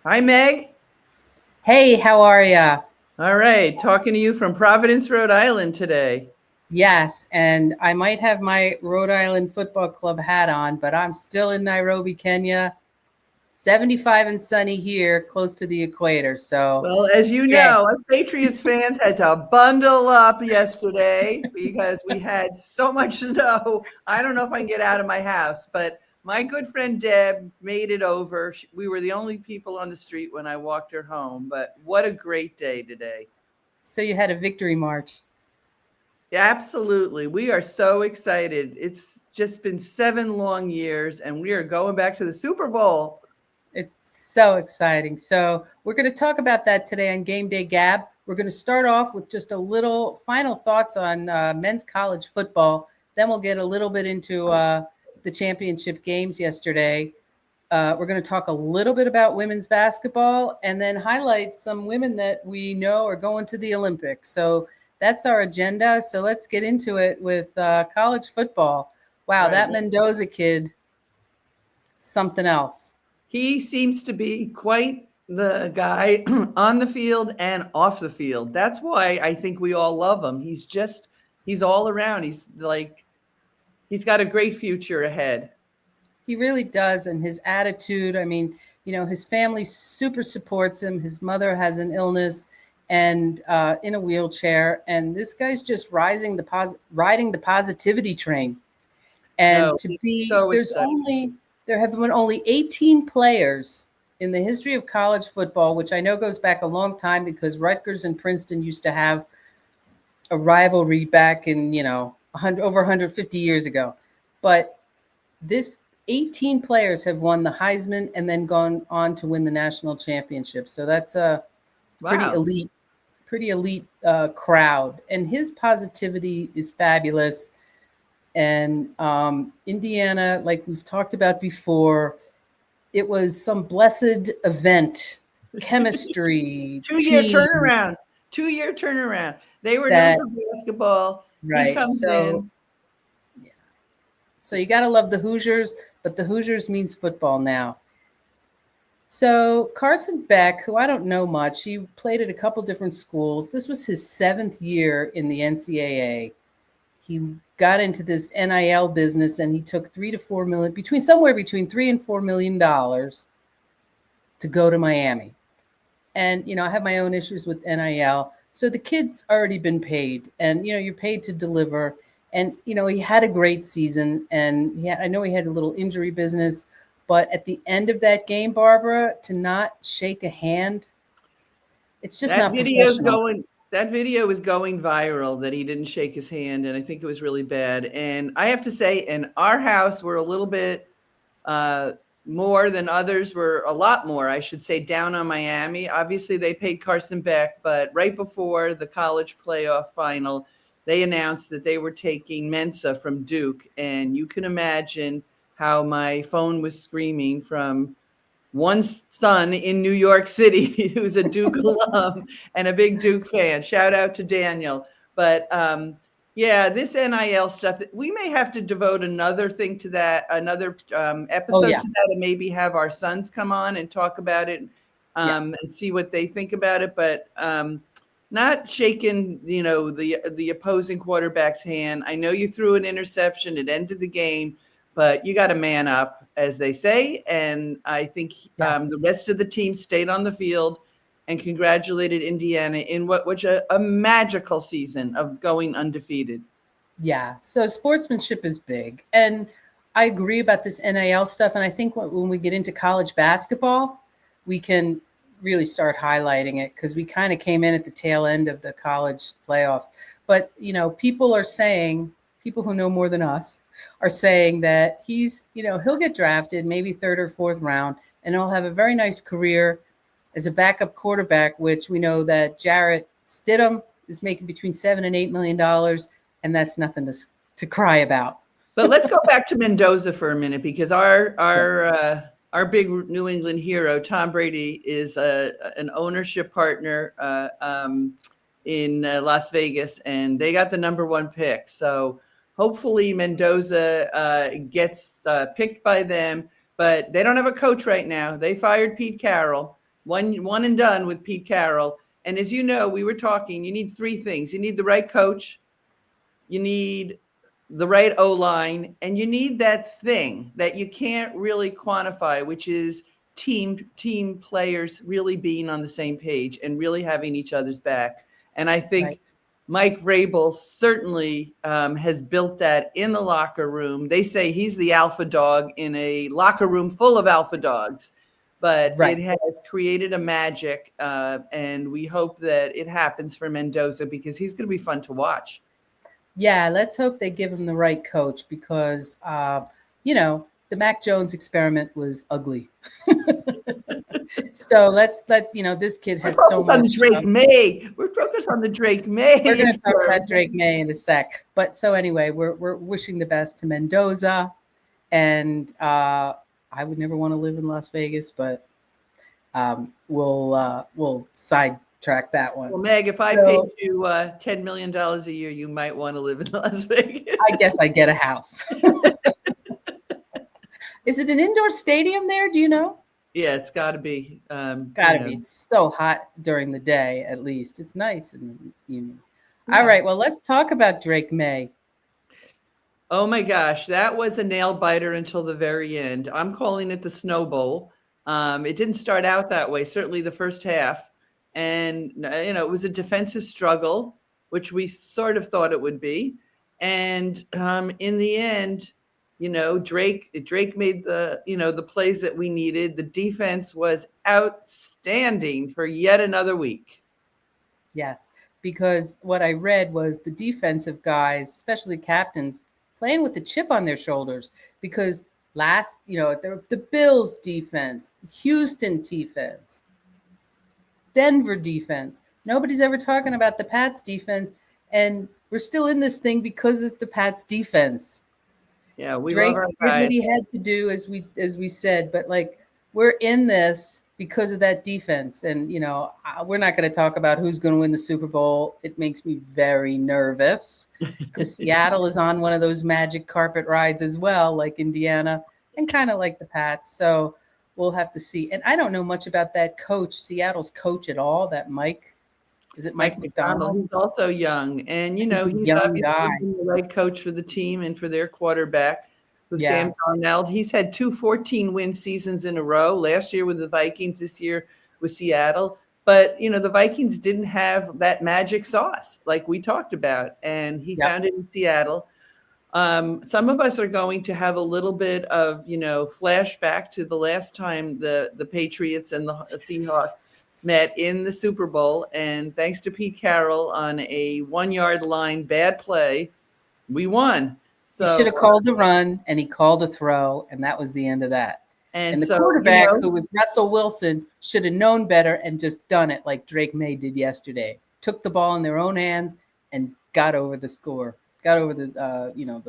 Hi, Meg. Hey, how are ya? All right, talking to you from Providence, Rhode Island today. Yes, and I might have my Rhode Island Football Club hat on, but I'm still in Nairobi, Kenya. 75 and sunny here, close to the equator. So, Well, as you yeah, know, us Patriots fans had to bundle up yesterday because we had so much snow. I don't know if I can get out of my house, but my good friend Deb made it over. We were the only people on the street when I walked her home, but what a great day today. so you had a victory march. Yeah, absolutely. We are so excited. It's just been 7 long years, and we are going back to the Super Bowl. It's so exciting. So, we're going to talk about that today on Game Day Gab. We're going to start off with just a little final thoughts on men's college football. Then we'll get a little bit into the championship games yesterday. We're going to talk a little bit about women's basketball and then highlight some women that we know are going to the Olympics. So that's our agenda. So let's get into it with college football. Wow, Right. that Mendoza kid, something else. He seems to be quite the guy on the field and off the field. That's why I think we all love him. He's all around. He's got a great future ahead. He really does. And his attitude, I mean, his family super supports him. His mother has an illness and in a wheelchair. And this guy's just riding the positivity train. No, And to he's be so excited. there have been only 18 players in the history of college football, which I know goes back a long time because Rutgers and Princeton used to have a rivalry back in over 150 years ago. But this 18 players have won the Heisman and then gone on to win the national championship. So that's a pretty Wow. elite pretty elite crowd, and his positivity is fabulous. And Indiana, like we've talked about before, it was some blessed event, chemistry, 2 year team turnaround. 2 year turnaround. They were known that for basketball. He right. comes So in. yeah. So you got to love the Hoosiers, but the Hoosiers means football now. So Carson Beck, who I don't know much, he played at a couple different schools. This was his 7th year in the NCAA. He got into this NIL business and he took 3 to 4 million, somewhere between $3 and $4 million to go to Miami. And I have my own issues with NIL. So the kid's already been paid, and you're paid to deliver. And he had a great season, and I know he had a little injury business, but at the end of that game, Barbara, to not shake a hand, it's just That not video's professional. going that video is going viral that he didn't shake his hand, and I think it was really bad. And I have to say, in our house, we're a little bit uh, more than others. We're a lot more, I should say, down on Miami. Obviously, they paid Carson Beck, but right before the college playoff final, they announced that they were taking Mensa from Duke, and you can imagine how my phone was screaming from one son in New York City who's a Duke alum and a big Duke fan. Shout out to Daniel. But yeah, this NIL stuff, we may have to devote another thing to that, another Oh episode yeah, to that, and maybe have our sons come on and talk about it yeah. and see what they think about it. But not shaking, the opposing quarterback's hand. I know you threw an interception; it ended the game, but you got to man up, as they say. And I think Yeah. the rest of the team stayed on the field and congratulated Indiana in what was a magical season of going undefeated. Yeah. So sportsmanship is big. And I agree about this NIL stuff. And I think when we get into college basketball, we can really start highlighting it because we kind of came in at the tail end of the college playoffs. But, people are saying, people who know more than us are saying that he'll get drafted maybe third or fourth round and he'll have a very nice career as a backup quarterback, which we know that Jarrett Stidham is making between $7 and $8 million, and that's nothing to cry about. But let's go back to Mendoza for a minute, because our Sure. our big New England hero, Tom Brady, is an ownership partner in Las Vegas, and they got the number 1 pick. So hopefully Mendoza gets picked by them. But they don't have a coach right now. They fired Pete Carroll, one and done with Pete Carroll. And as you know, we were talking, you need three things. You need the right coach, you need the right O-line, and you need that thing that you can't really quantify, which is team players really being on the same page and really having each other's back. And I think Right. Mike Vrabel certainly has built that in the locker room. They say he's the alpha dog in a locker room full of alpha dogs, but Right. it has created a magic, and we hope that it happens for Mendoza because he's going to be fun to watch. Yeah, let's hope they give him the right coach because, the Mac Jones experiment was ugly. So let this kid has so On much. Drake May. We're focused on the Drake May. We're going to talk about Drake May in a sec. But so anyway, we're wishing the best to Mendoza, and I would never want to live in Las Vegas, but we'll sidetrack that one. Well, Meg, if I paid you $10 million a year, you might want to live in Las Vegas. I guess I get a house. Is it an indoor stadium there? Do you know? Yeah, it's got to be. Got to be. It's so hot during the day, at least. It's nice in the evening. Yeah. All right. Well, let's talk about Drake May. Oh, my gosh. That was a nail biter until the very end. I'm calling it the Snow Bowl. It didn't start out that way, certainly the first half. And, it was a defensive struggle, which we sort of thought it would be. And in the end, Drake made the plays that we needed. The defense was outstanding for yet another week. Yes, because what I read was the defensive guys, especially captains, playing with the chip on their shoulders because the Bills defense, Houston defense, Denver defense. Nobody's ever talking about the Pats defense, and we're still in this thing because of the Pats defense. Yeah, Drake did what he had to do, as we said, but we're in this because of that defense. And we're not going to talk about who's going to win the Super Bowl. It makes me very nervous because Seattle is on one of those magic carpet rides as well, like Indiana, and kind of like the Pats. So we'll have to see. And I don't know much about that coach, Seattle's coach at all. That Mike. Is it Mike McDonald? He's also young. And, he's a young guy. The right coach for the team and for their quarterback, Sam Darnold. He's had 2 14-win seasons in a row, last year with the Vikings, this year with Seattle. But, the Vikings didn't have that magic sauce like we talked about, and he found it in Seattle. Some of us are going to have a little bit of, flashback to the last time the Patriots and the Seahawks met in the Super Bowl, and thanks to Pete Carroll on a 1-yard line bad play, we won. So he should have called the run, and he called a throw, and that was the end of that. And the quarterback, who was Russell Wilson, should have known better and just done it like Drake May did yesterday. Took the ball in their own hands and got over the score, got over the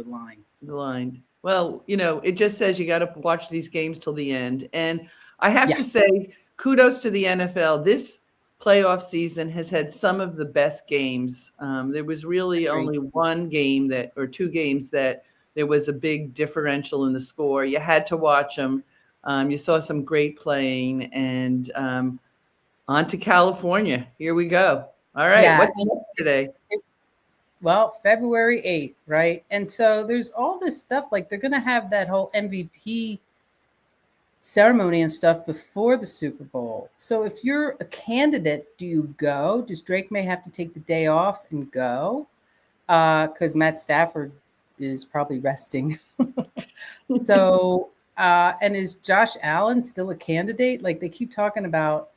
line. The line. Well, it just says you got to watch these games till the end, and I have to say, kudos to the NFL. This playoff season has had some of the best games. There was really only one game or 2 games that there was a big differential in the score. You had to watch them. You saw some great playing, and on to California. Here we go. All right. What's next today? Well, February 8th, right? And so there's all this stuff, they're going to have that whole MVP ceremony and stuff before the Super Bowl. So if you're a candidate, do you go? Does Drake May have to take the day off and go? Because Matt Stafford is probably resting. So, and is Josh Allen still a candidate? They keep talking about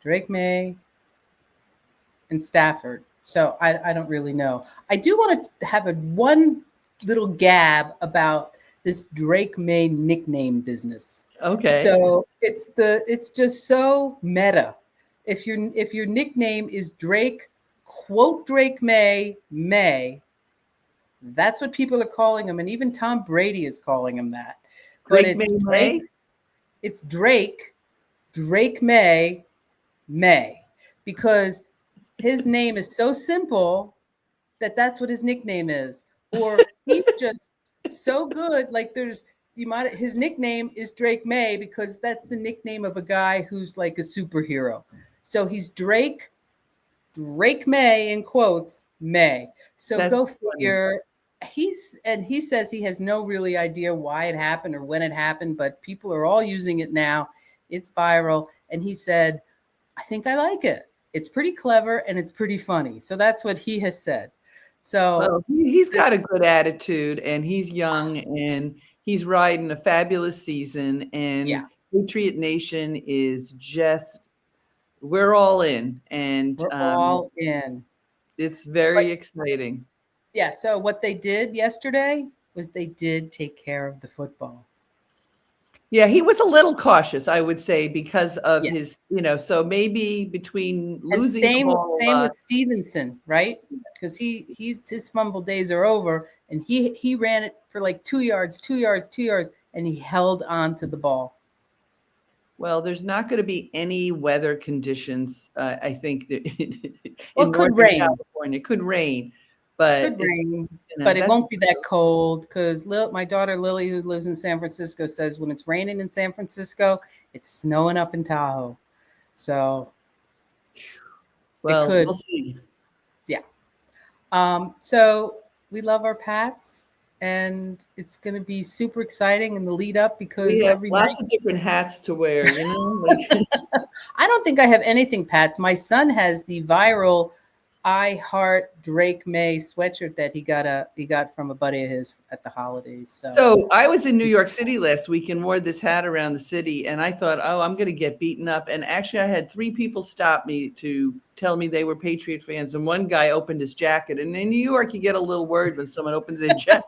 Drake May and Stafford. So I don't really know. I do want to have one little gab about this Drake May nickname business. Okay. So it's just so meta. If your nickname is Drake, quote Drake May, that's what people are calling him, and even Tom Brady is calling him that. But it's Drake. It's Drake May, because his name is so simple that's what his nickname is. Or he's just so good. his nickname is Drake May because that's the nickname of a guy who's like a superhero. So he's Drake May in quotes May. So That's go funny. figure. He says he has no really idea why it happened or when it happened, but people are all using it now. It's viral, and he said, "I think I like it. It's pretty clever and it's pretty funny." So that's what he has said. So Well, he's this, got a good attitude, and he's young, and he's riding a fabulous season, yeah, and Patriot Nation is just we're all in, and, we're all in. it's But very exciting. yeah, so what they did yesterday was they did take care of the football. Yeah, he was a little cautious, I would say, because of Yeah. his so maybe between And losing the ball a same lot. with Stevenson, right? Because his fumble days are over, and he ran it for like 2 yards, 2 yards, 2 yards, and he held on to the ball. Well, there's not gonna be any weather conditions, I think that Well, in it could Northern rain, California. It could rain, but could rain, but it that's won't be that cold. Because my daughter Lily, who lives in San Francisco, says when it's raining in San Francisco, it's snowing up in Tahoe. So it well, could, we'll see. yeah. So we love our Pats, and it's going to be super exciting in the lead up We because have every night. lots of different hats to wear, like I don't think I have anything Pats. My son has the viral "I Heart Drake May" sweatshirt that he got from a buddy of his at the holidays. So So I was in New York City last week and wore this hat around the city, and I thought, oh, I'm going to get beaten up. And actually, I had 3 people stop me to tell me they were Patriot fans, and one guy opened his jacket. And in New York, you get a little word when someone opens their jacket.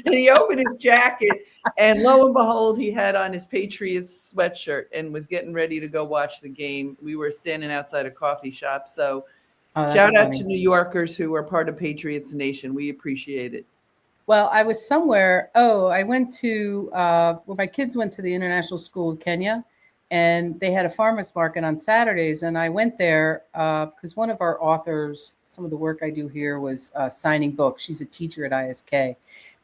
And he opened his jacket, and lo and behold, he had on his Patriots sweatshirt and was getting ready to go watch the game. We were standing outside a coffee shop. So that's shout out funny. to New Yorkers who are part of Patriots Nation. We appreciate it. Well, I was somewhere. Oh, I went to well, my kids went to the International School of Kenya, and they had a farmers market on Saturdays. And I went there because one of our authors, some of the work I do here was signing books. She's a teacher at ISK,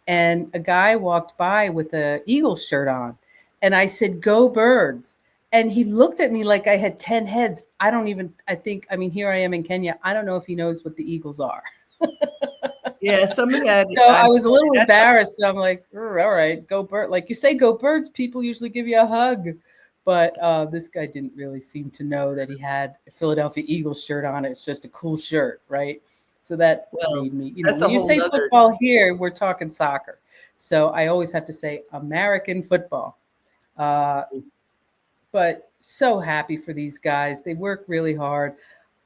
and a guy walked by with a Eagles shirt on, and I said, "Go Birds!" And he looked at me like I had 10 heads. I mean, here I am in Kenya. I don't know if he knows what the Eagles are. Yeah, some of that. So I I'm was a sorry, little that's embarrassed. I'm like, all right, go bird. Like you say, go birds. People usually give you a hug. But this guy didn't really seem to know that he had a Philadelphia Eagles shirt on. It's just a cool shirt, right? So that well, made me, that's a when you whole say nother. football here, we're talking soccer. So I always have to say American football. Uh, but so happy for these guys. They work really hard.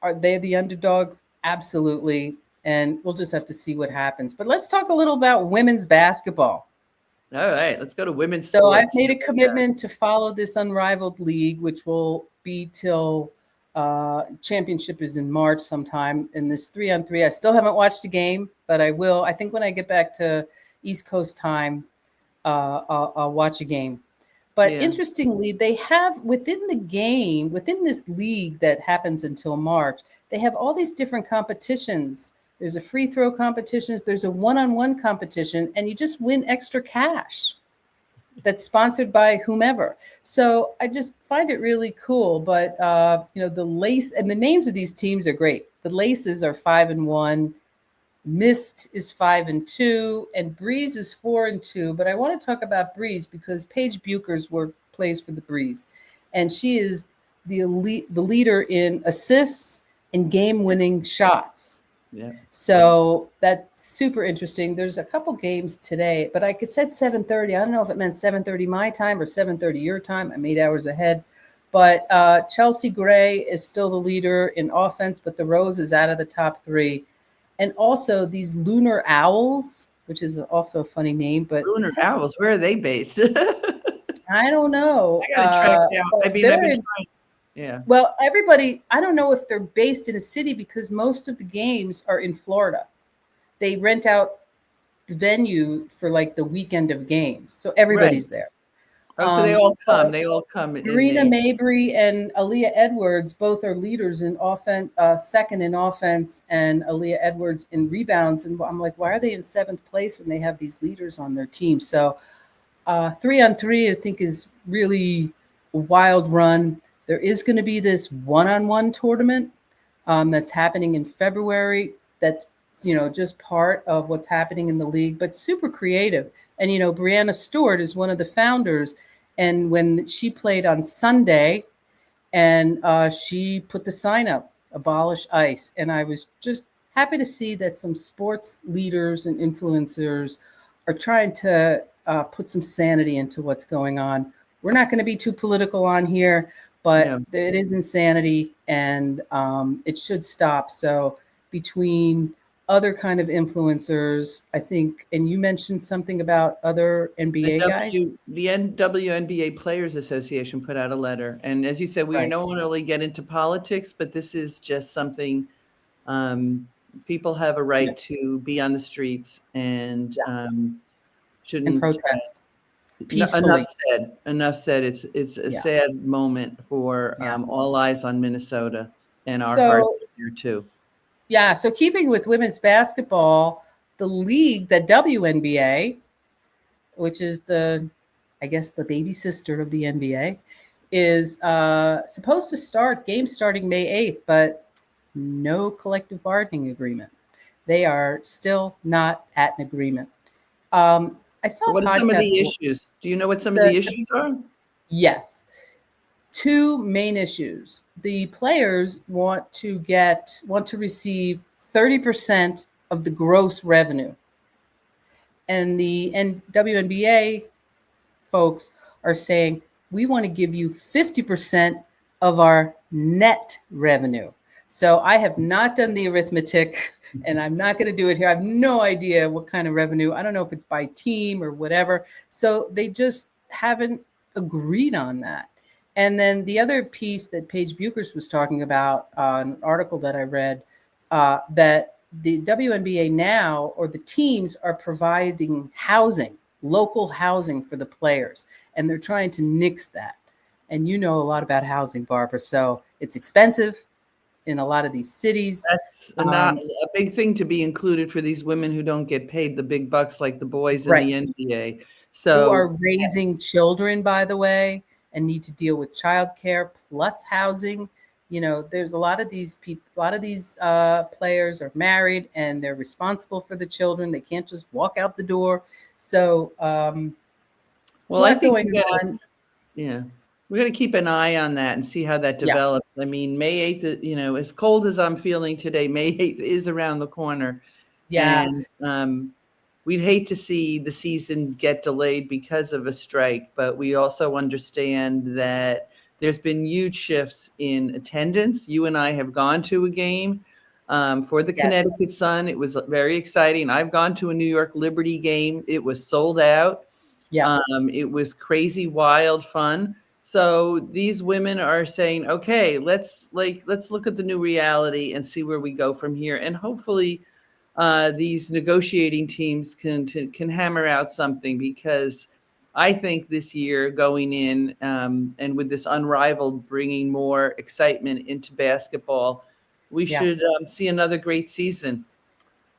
Are they the underdogs? Absolutely. And we'll just have to see what happens. But let's talk a little about women's basketball. All right, let's go to women's So I've sports. made a commitment to follow this unrivaled league, which will be till championship is in March sometime. In this 3-on-3, I still haven't watched a game, but I will. I think when I get back to East Coast time, I'll watch a game. But Yeah. interestingly, they have within the game, within this league that happens until March, they have all these different competitions. There's a free throw competitions, there's a one-on-one competition, and you just win extra cash that's sponsored by whomever. So I just find it really cool. But the Lace and the names of these teams are great. The Laces are 5-1. Mist is 5-2, and Breeze is 4-2. But I want to talk about Breeze because Paige Buchers plays for the Breeze, and she is the leader in assists and game-winning shots. Yeah. So that's super interesting. There's a couple games today, but I said 7:30. I don't know if it meant 7:30 my time or 7:30 your time. I'm 8 hours ahead. But Chelsea Gray is still the leader in offense, but the Rose is out of the top 3. And also these Lunar Owls, which is also a funny name, but Lunar Owls, where are they based? I don't know. I gotta track down. I mean, I've been trying. Yeah. Well, everybody, I don't know if they're based in a city because most of the games are in Florida. They rent out the venue for like the weekend of games. So everybody's there. Oh, so they all come. They all come in Marina May. Mabry and Aaliyah Edwards both are leaders in offense, second in offense, and Aaliyah Edwards in rebounds. And I'm like, why are they in 7th place when they have these leaders on their team? So 3-on-3, I think, is really a wild run. There is going to be this one-on-one tournament that's happening in February. That's, just part of what's happening in the league, but super creative. And, Brianna Stewart is one of the founders. And when she played on Sunday, and she put the sign up, abolish ICE. And I was just happy to see that some sports leaders and influencers are trying to put some sanity into what's going on. We're not going to be too political on here, but Yeah. it is insanity, and it should stop. So between other kind of influencers, I think, and you mentioned something about other NBA guys. The WNBA Players Association put out a letter, and as you said, we Right. don't really get into politics, but this is just something people have a right to be on the streets and shouldn't And protest peacefully. Enough said. Enough said. It's a sad moment for all eyes on Minnesota, and our hearts are here too. Yeah. So keeping with women's basketball, the league, the WNBA, which is the baby sister of the NBA, is supposed to start games starting May 8th, but no collective bargaining agreement. They are still not at an agreement. I saw what are some of the issues? Do you know what some of the issues are? Yes. Two main issues. The players want to receive 30% of the gross revenue. And the WNBA folks are saying, we want to give you 50% of our net revenue. So I have not done the arithmetic, and I'm not going to do it here. I have no idea what kind of revenue. I don't know if it's by team or whatever. So they just haven't agreed on that. And then the other piece that Paige Buchers was talking about, an article that I read, that the WNBA now, or the teams, are providing housing, local housing for the players, and they're trying to nix that. And you know a lot about housing, Barbara. So it's expensive in a lot of these cities. That's not a big thing to be included for these women who don't get paid the big bucks like the boys in the NBA. So who are raising children, by the way, and need to deal with childcare plus housing. There's a lot of these people, a lot of these players are married and they're responsible for the children. They can't just walk out the door. So, well, I think we're going to keep an eye on that and see how that develops. I mean, May 8th, as cold as I'm feeling today, May 8th is around the corner. Yeah. And we'd hate to see the season get delayed because of a strike, but we also understand that there's been huge shifts in attendance. You and I have gone to a game for the Connecticut Sun. It was very exciting. I've gone to a New York Liberty game. It was sold out. Yeah. It was crazy, wild fun. So these women are saying, okay, let's look at the new reality and see where we go from here. And hopefully these negotiating teams can hammer out something, because I think this year going in and with this unrivaled bringing more excitement into basketball, we should see another great season.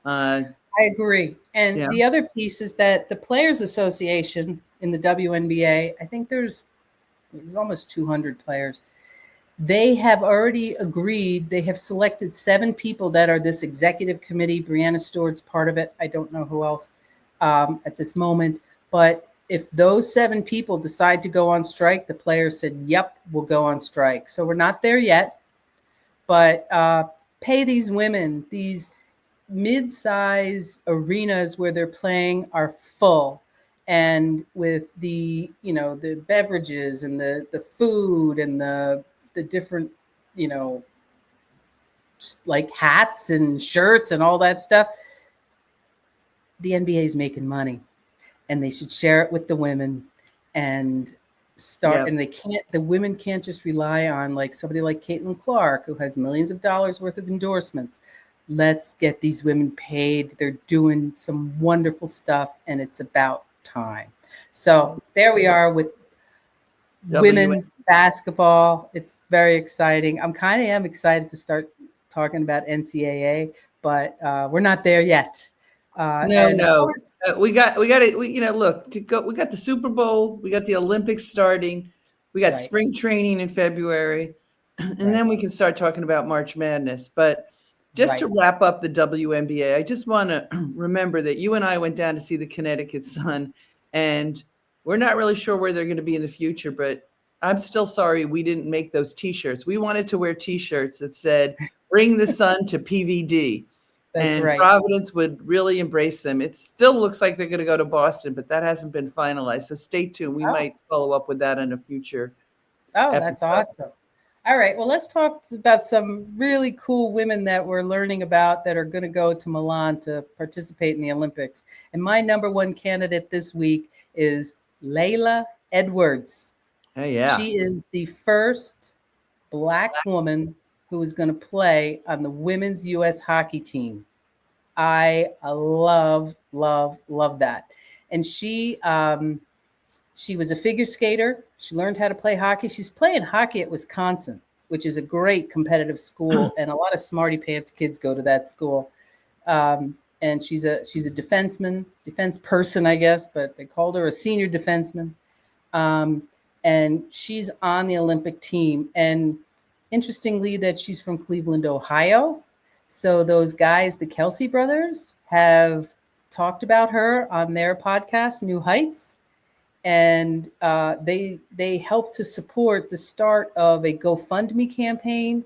I agree. And the other piece is that the Players Association in the WNBA, I think there's almost 200 players. They have already agreed. They have selected 7 people that are this executive committee. Brianna Stewart's part of it. I don't know who else at this moment. But if those 7 people decide to go on strike, the players said, yep, we'll go on strike. So we're not there yet. But pay these women. These mid-size arenas where they're playing are full. And with the beverages and the food and the different, like hats and shirts and all that stuff, the NBA is making money, and they should share it with the women and start. And the women can't just rely on like somebody like Caitlin Clark, who has millions of dollars worth of endorsements. Let's get these women paid. They're doing some wonderful stuff, and it's about time. So there we are with women basketball. It's very exciting. I'm excited to start talking about NCAA, but we're not there yet. No, And no. course, We got it. Look, we got the Super Bowl, we got the Olympics starting, we got right, spring training in February, and right, then we can start talking about March Madness. But just to right. wrap up the WNBA, I just want to remember that you and I went down to see the Connecticut Sun, and we're not really sure where they're going to be in the future, but I'm still sorry we didn't make those T-shirts. We wanted to wear T-shirts that said, "Bring the Sun to PVD." That's And right. Providence would really embrace them. It still looks like they're going to go to Boston, but that hasn't been finalized. So stay tuned. We Oh, might follow up with that in a future oh, that's episode. awesome. All right. Well, let's talk about some really cool women that we're learning about that are going to go to Milan to participate in the Olympics. And my number one candidate this week is Layla Edwards. Oh, yeah. She is the first Black woman who is going to play on the women's U.S. hockey team. I love, love, love that. And she was a figure skater. She learned how to play hockey. She's playing hockey at Wisconsin, which is a great competitive school, and a lot of smarty pants kids go to that school. And she's a defense person, I guess, but they called her a senior defenseman. Um, and she's on the Olympic team. And interestingly, that she's from Cleveland, Ohio. So those guys, the Kelsey brothers, have talked about her on their podcast, New Heights, and they helped to support the start of a GoFundMe campaign.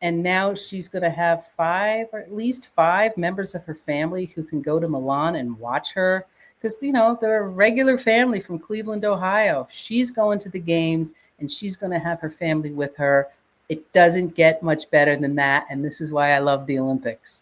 And now she's going to have at least five members of her family who can go to Milan and watch her, because they're a regular family from Cleveland, Ohio. She's going to the games, and she's going to have her family with her. It doesn't get much better than that, and this is why I love the Olympics.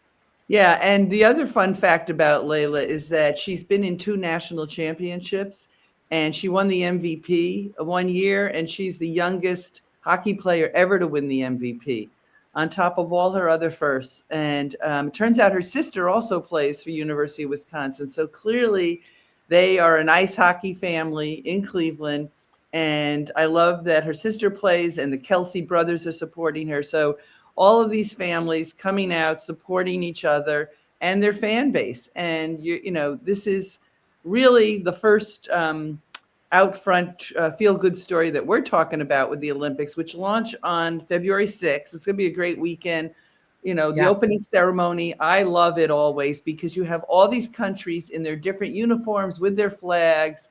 Yeah. And the other fun fact about Layla is that she's been in 2 national championships, and she won the MVP 1 year, and she's the youngest hockey player ever to win the MVP, on top of all her other firsts. And it turns out her sister also plays for University of Wisconsin. So clearly they are an ice hockey family in Cleveland. And I love that her sister plays and the Kelsey brothers are supporting her. So all of these families coming out, supporting each other and their fan base. And, this is really the first out front feel good story that we're talking about with the Olympics, which launch on February 6th. It's going to be a great weekend. The Yeah. opening ceremony, I love it always because you have all these countries in their different uniforms with their flags,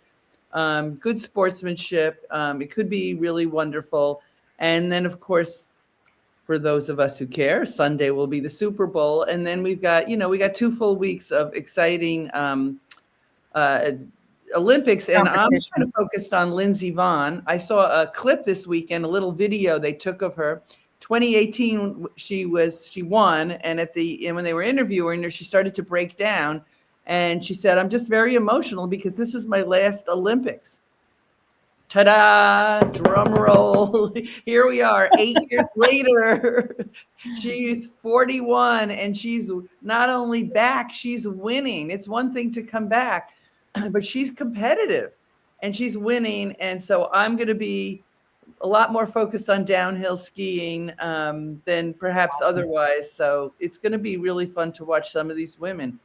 good sportsmanship. It could be really wonderful. And then, of course, for those of us who care, Sunday will be the Super Bowl. And then we got 2 full weeks of exciting uh, Olympics, and I'm kind Competition. of focused on Lindsey Vonn. I saw a clip this weekend, a little video they took of her. 2018, she won, and when they were interviewing her, she started to break down, and she said, "I'm just very emotional because this is my last Olympics." Ta-da! Drum roll. Here we are, 8 years later. She's 41, and she's not only back, she's winning. It's one thing to come back, but she's competitive and she's winning. And so I'm going to be a lot more focused on downhill skiing than perhaps Awesome. otherwise. So it's going to be really fun to watch some of these women.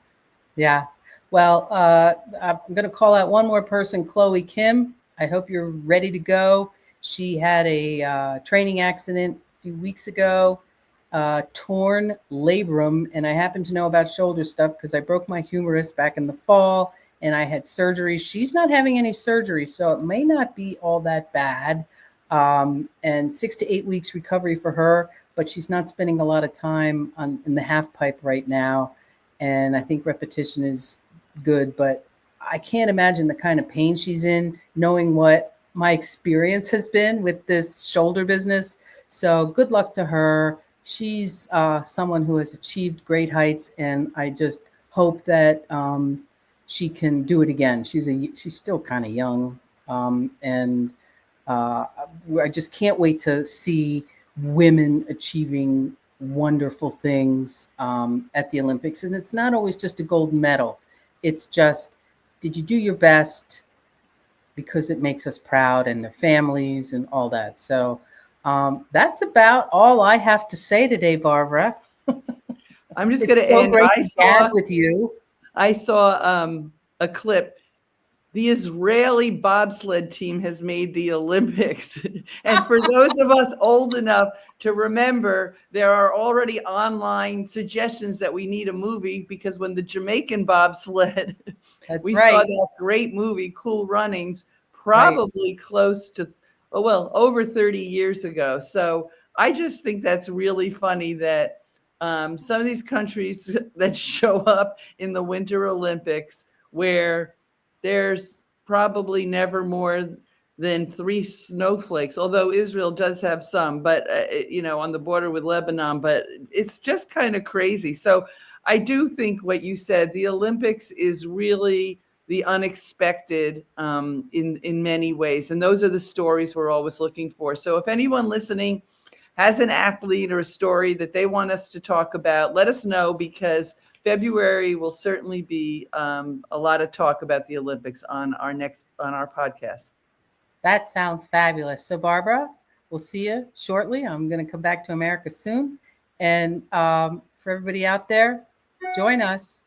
Yeah. Well, I'm going to call out one more person, Chloe Kim. I hope you're ready to go. She had a training accident a few weeks ago, torn labrum. And I happen to know about shoulder stuff because I broke my humerus back in the fall and I had surgery. She's not having any surgery, so it may not be all that bad. And 6 to 8 weeks recovery for her, but she's not spending a lot of time in the half pipe right now. And I think repetition is good, but I can't imagine the kind of pain she's in, knowing what my experience has been with this shoulder business. So good luck to her. She's someone who has achieved great heights, and I just hope that she can do it again. She's still kind of young, and I just can't wait to see women achieving wonderful things at the Olympics. And it's not always just a gold medal. It's just, did you do your best? Because it makes us proud, and their families and all that. So that's about all I have to say today, Barbara. I'm just It's going to so end. great to gab with you. I saw a clip. The Israeli bobsled team has made the Olympics. And for those of us old enough to remember, there are already online suggestions that we need a movie, because when the Jamaican bobsled, That's we saw right. that great movie, Cool Runnings, Right. probably close to, oh, well, over 30 years ago. So I just think that's really funny that some of these countries that show up in the Winter Olympics, where there's probably never more than 3 snowflakes, although Israel does have some, but on the border with Lebanon, but it's just kind of crazy. So I do think what you said, the Olympics is really the unexpected in many ways. And those are the stories we're always looking for. So if anyone listening has an athlete or a story that they want us to talk about, let us know, because February will certainly be a lot of talk about the Olympics on our podcast. That sounds fabulous. So, Barbara, we'll see you shortly. I'm going to come back to America soon. And for everybody out there, join us.